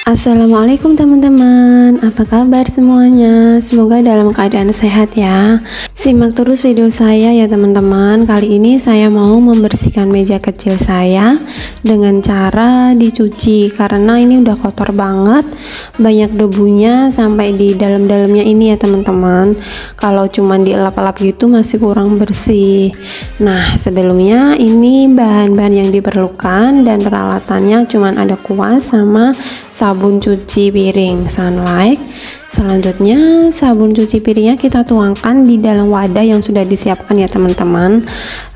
Assalamualaikum teman-teman, apa kabar semuanya? Semoga dalam keadaan sehat ya. Simak terus video saya ya teman-teman. Kali ini saya mau membersihkan meja kecil saya dengan cara dicuci, karena ini udah kotor banget, banyak debunya sampai di dalam-dalamnya ini ya teman-teman. Kalau cuman dielap-elap gitu masih kurang bersih. Nah, sebelumnya ini bahan-bahan yang diperlukan dan peralatannya cuman ada kuas sama sabun cuci piring Sunlight. Selanjutnya sabun cuci piringnya kita tuangkan di dalam wadah yang sudah disiapkan ya teman-teman.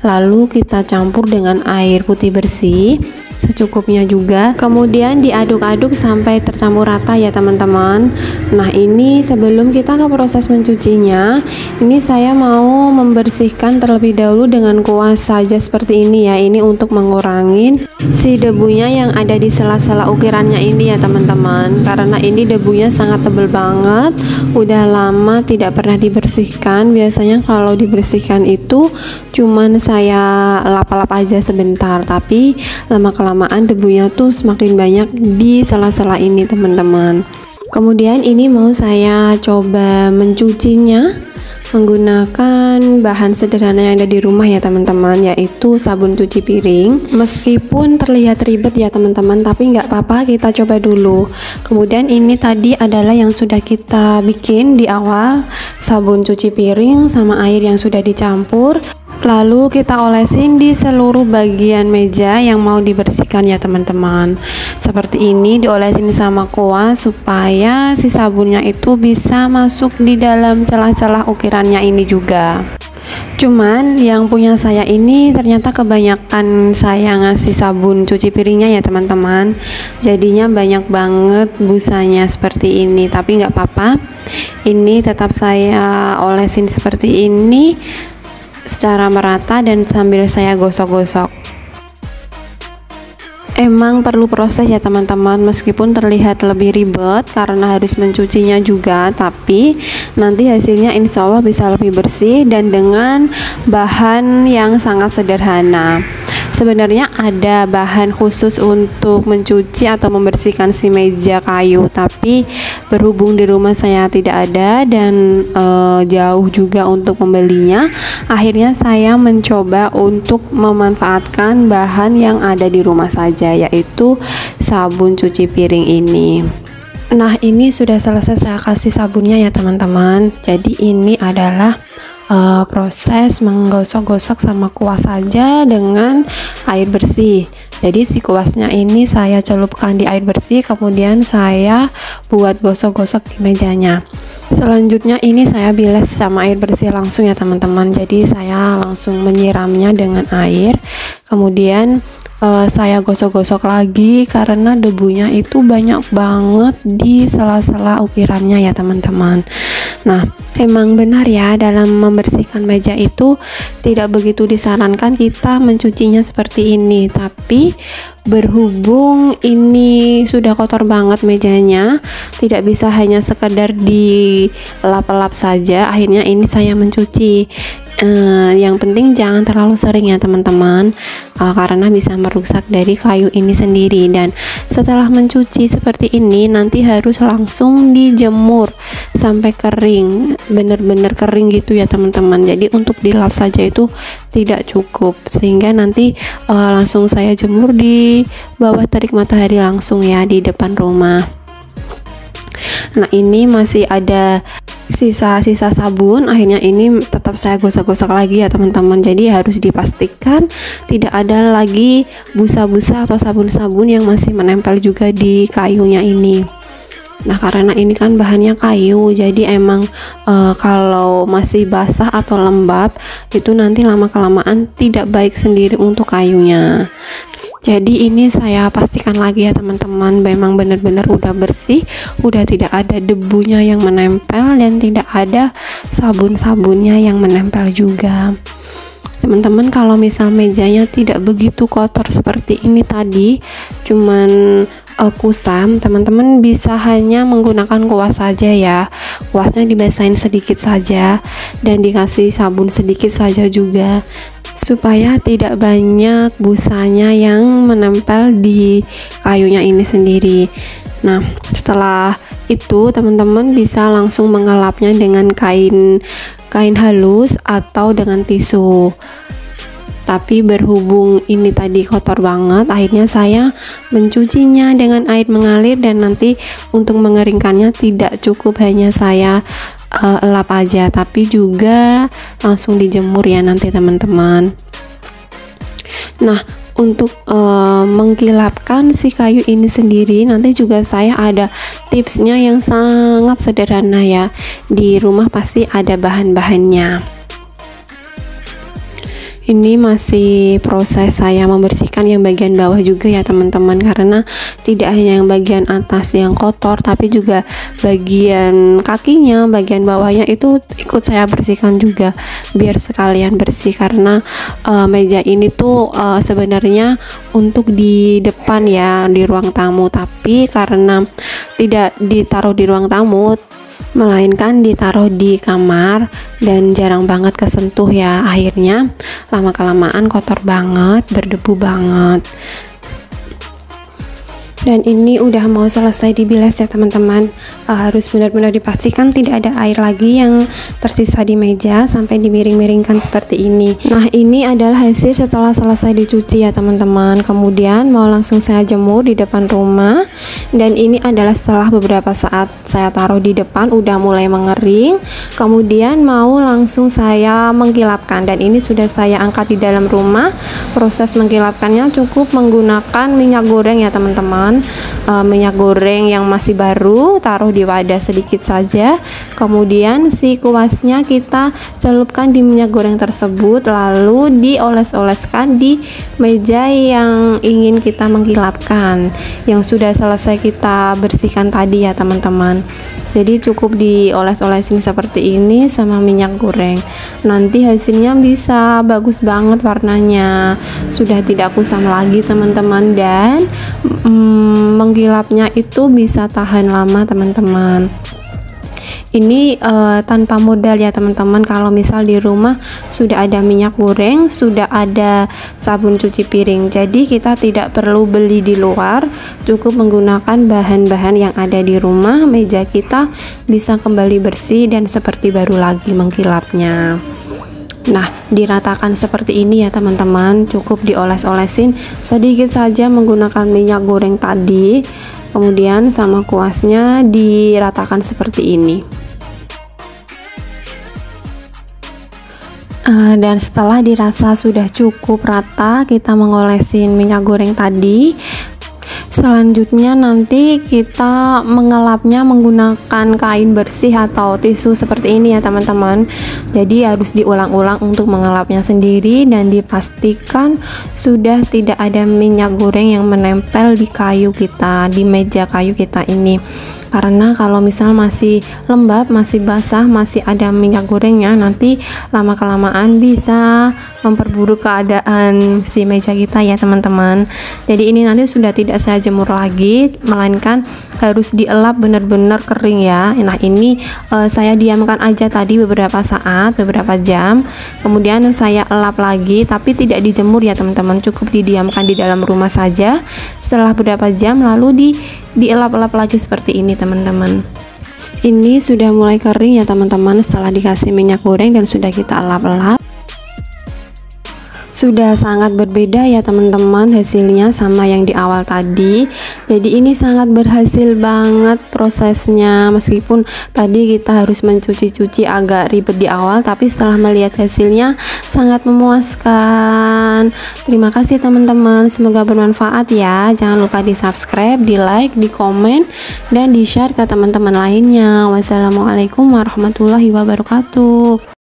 Lalu kita campur dengan air putih bersih secukupnya juga, kemudian diaduk-aduk sampai tercampur rata ya teman-teman. Nah, ini sebelum kita ke proses mencucinya, ini saya mau membersihkan terlebih dahulu dengan kuas saja seperti ini ya. Ini untuk mengurangi si debunya yang ada di sela-sela ukirannya ini ya teman-teman, karena ini debunya sangat tebal banget, udah lama tidak pernah dibersihkan. Biasanya kalau dibersihkan itu cuman saya lap-lap aja sebentar, tapi lama-kelamaan debunya tuh semakin banyak di sela-sela ini teman-teman. Kemudian ini mau saya coba mencucinya menggunakan bahan sederhana yang ada di rumah ya teman-teman, yaitu sabun cuci piring. Meskipun terlihat ribet ya teman-teman, tapi nggak apa-apa, kita coba dulu. Kemudian ini tadi adalah yang sudah kita bikin di awal, sabun cuci piring sama air yang sudah dicampur. Lalu kita olesin di seluruh bagian meja yang mau dibersihkan ya teman-teman. Seperti ini, diolesin sama kuas supaya si sabunnya itu bisa masuk di dalam celah-celah ukirannya ini juga. Cuman yang punya saya ini ternyata kebanyakan saya ngasih sabun cuci piringnya ya teman-teman, jadinya banyak banget busanya seperti ini. Tapi nggak apa-apa, ini tetap saya olesin seperti ini secara merata dan sambil saya gosok-gosok. Emang perlu proses ya teman-teman, meskipun terlihat lebih ribet karena harus mencucinya juga, tapi nanti hasilnya insya Allah bisa lebih bersih dan dengan bahan yang sangat sederhana. Sebenarnya ada bahan khusus untuk mencuci atau membersihkan si meja kayu, tapi berhubung di rumah saya tidak ada dan jauh juga untuk membelinya, akhirnya saya mencoba untuk memanfaatkan bahan yang ada di rumah saja, yaitu sabun cuci piring ini. Nah, ini sudah selesai saya kasih sabunnya ya teman-teman. Jadi ini adalah proses menggosok-gosok sama kuas saja dengan air bersih. Jadi si kuasnya ini saya celupkan di air bersih, kemudian saya buat gosok-gosok di mejanya. Selanjutnya ini saya bilas sama air bersih langsung ya teman-teman. Jadi saya langsung menyiramnya dengan air, kemudian saya gosok-gosok lagi karena debunya itu banyak banget di sela-sela ukirannya ya teman-teman. Nah, emang benar ya, dalam membersihkan meja itu tidak begitu disarankan kita mencucinya seperti ini, tapi berhubung ini sudah kotor banget mejanya, tidak bisa hanya sekedar dilap-lap saja, akhirnya ini saya mencuci. Yang penting jangan terlalu sering ya teman-teman, karena bisa merusak dari kayu ini sendiri. Dan setelah mencuci seperti ini, nanti harus langsung dijemur sampai kering, bener-bener kering gitu ya teman-teman. Jadi untuk dilap saja itu tidak cukup, sehingga nanti langsung saya jemur di bawah terik matahari langsung ya, di depan rumah. Nah, ini masih ada sisa-sisa sabun, akhirnya ini tetap saya gosok-gosok lagi ya teman-teman. Jadi harus dipastikan tidak ada lagi busa-busa atau sabun-sabun yang masih menempel juga di kayunya ini. Nah, karena ini kan bahannya kayu, jadi emang kalau masih basah atau lembab itu nanti lama-kelamaan tidak baik sendiri untuk kayunya. Jadi ini saya pastikan lagi ya teman-teman, memang benar-benar udah bersih, udah tidak ada debunya yang menempel dan tidak ada sabun-sabunnya yang menempel juga. Teman-teman, kalau misal mejanya tidak begitu kotor seperti ini tadi, cuman kusam, teman-teman bisa hanya menggunakan kuas saja ya. Kuasnya dibasahin sedikit saja dan dikasih sabun sedikit saja juga, supaya tidak banyak busanya yang menempel di kayunya ini sendiri. Nah, setelah itu teman-teman bisa langsung mengelapnya dengan kain halus atau dengan tisu. Tapi berhubung ini tadi kotor banget, akhirnya saya mencucinya dengan air mengalir, dan nanti untuk mengeringkannya tidak cukup hanya saya elap aja, tapi juga langsung dijemur ya nanti teman-teman. Nah, untuk mengkilapkan si kayu ini sendiri nanti juga saya ada tipsnya yang sangat sederhana ya. Di rumah pasti ada bahan-bahannya. Ini masih proses saya membersihkan yang bagian bawah juga ya teman-teman, karena tidak hanya yang bagian atas yang kotor, tapi juga bagian kakinya, bagian bawahnya itu ikut saya bersihkan juga biar sekalian bersih. Karena meja ini tuh sebenarnya untuk di depan ya, di ruang tamu, tapi karena tidak ditaruh di ruang tamu melainkan ditaruh di kamar dan jarang banget kesentuh ya, akhirnya lama-kelamaan kotor banget, berdebu banget. Dan ini udah mau selesai dibilas ya teman-teman. Harus benar-benar dipastikan tidak ada air lagi yang tersisa di meja sampai dimiring-miringkan seperti ini. Nah, ini adalah hasil setelah selesai dicuci ya teman-teman. Kemudian mau langsung saya jemur di depan rumah, dan ini adalah setelah beberapa saat saya taruh di depan udah mulai mengering. Kemudian mau langsung saya mengkilapkan, dan ini sudah saya angkat di dalam rumah. Proses mengkilapkannya cukup menggunakan minyak goreng ya teman-teman. Minyak goreng yang masih baru, taruh di wadah sedikit saja, kemudian si kuasnya kita celupkan di minyak goreng tersebut, lalu dioles-oleskan di meja yang ingin kita mengkilapkan, yang sudah selesai kita bersihkan tadi ya teman-teman. Jadi cukup dioles-olesin seperti ini sama minyak goreng, nanti hasilnya bisa bagus banget warnanya, sudah tidak kusam lagi teman-teman, dan mengkilapnya itu bisa tahan lama teman-teman. Ini tanpa modal ya teman-teman. Kalau misal di rumah sudah ada minyak goreng, sudah ada sabun cuci piring, jadi kita tidak perlu beli di luar, cukup menggunakan bahan-bahan yang ada di rumah, meja kita bisa kembali bersih dan seperti baru lagi mengkilapnya. Nah, diratakan seperti ini ya teman-teman, cukup dioles-olesin sedikit saja menggunakan minyak goreng tadi, kemudian sama kuasnya diratakan seperti ini. Dan setelah dirasa sudah cukup rata, kita mengolesin minyak goreng tadi. Selanjutnya nanti kita mengelapnya menggunakan kain bersih atau tisu seperti ini ya teman-teman. Jadi harus diulang-ulang untuk mengelapnya sendiri, dan dipastikan sudah tidak ada minyak goreng yang menempel di kayu kita, di meja kayu kita ini. Karena kalau misal masih lembab, masih basah, masih ada minyak gorengnya, nanti lama-kelamaan bisa memperburuk keadaan si meja kita ya teman-teman. Jadi ini nanti sudah tidak saya jemur lagi, melainkan harus dielap benar-benar kering ya. Nah, ini saya diamkan aja tadi beberapa saat, beberapa jam, kemudian saya elap lagi, tapi tidak dijemur ya teman-teman, cukup didiamkan di dalam rumah saja. Setelah beberapa jam lalu dielap-elap lagi seperti ini teman-teman. Ini sudah mulai kering ya teman-teman setelah dikasih minyak goreng dan sudah kita elap-elap. Sudah sangat berbeda ya teman-teman hasilnya sama yang di awal tadi. Jadi ini sangat berhasil banget prosesnya, meskipun tadi kita harus mencuci-cuci agak ribet di awal, tapi setelah melihat hasilnya sangat memuaskan. Terima kasih teman-teman, semoga bermanfaat ya. Jangan lupa di subscribe, di like, di komen, dan di share ke teman-teman lainnya. Wassalamualaikum warahmatullahi wabarakatuh.